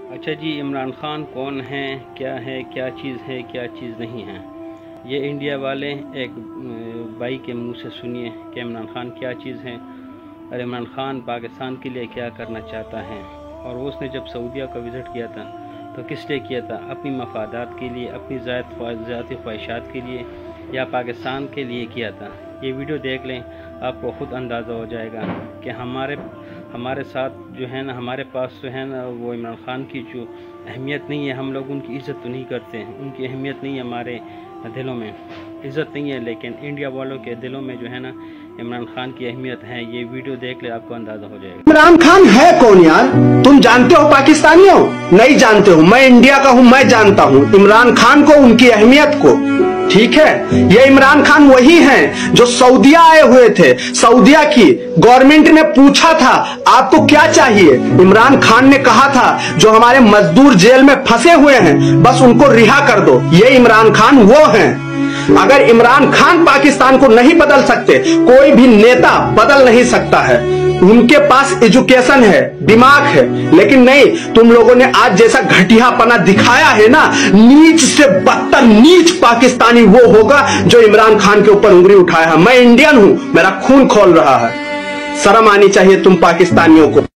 अच्छा जी, इमरान खान कौन है, क्या चीज़ है, क्या चीज़ नहीं है, ये इंडिया वाले एक भाई के मुंह से सुनिए कि इमरान खान क्या चीज़ है और इमरान खान पाकिस्तान के लिए क्या करना चाहता है। और उसने जब सऊदीया का विज़िट किया था तो किस लिए किया था? अपनी मफादात के लिए, अपनी ज़ाती ख्वाहिशात के लिए या पाकिस्तान के लिए किया था। ये वीडियो देख लें, आपको ख़ुद अंदाज़ा हो जाएगा कि हमारे साथ जो है ना, हमारे पास जो है ना वो इमरान खान की जो अहमियत नहीं है, हम लोग उनकी इज़्ज़त तो नहीं करते हैं, उनकी अहमियत नहीं है, हमारे दिलों में इज़्ज़त नहीं है, लेकिन इंडिया वालों के दिलों में जो है ना इमरान खान की अहमियत है। ये वीडियो देख ले, आपको अंदाज़ा हो जाएगा। इमरान खान है कौन यार? तुम जानते हो पाकिस्तानी हो? नहीं जानते हो। मैं इंडिया का हूं, मैं जानता हूं इमरान खान को, उनकी अहमियत को। ठीक है, ये इमरान खान वही हैं जो सऊदीया आए हुए थे। सऊदीया की गवर्नमेंट ने पूछा था आपको क्या चाहिए, इमरान खान ने कहा था जो हमारे मजदूर जेल में फंसे हुए हैं बस उनको रिहा कर दो। ये इमरान खान वो हैं। अगर इमरान खान पाकिस्तान को नहीं बदल सकते, कोई भी नेता बदल नहीं सकता है। उनके पास एजुकेशन है, दिमाग है, लेकिन नहीं, तुम लोगों ने आज जैसा घटियापना दिखाया है ना, नीच से बदतर नीच पाकिस्तानी वो होगा जो इमरान खान के ऊपर उंगली उठाया है। मैं इंडियन हूं, मेरा खून खौल रहा है। शर्म आनी चाहिए तुम पाकिस्तानियों को।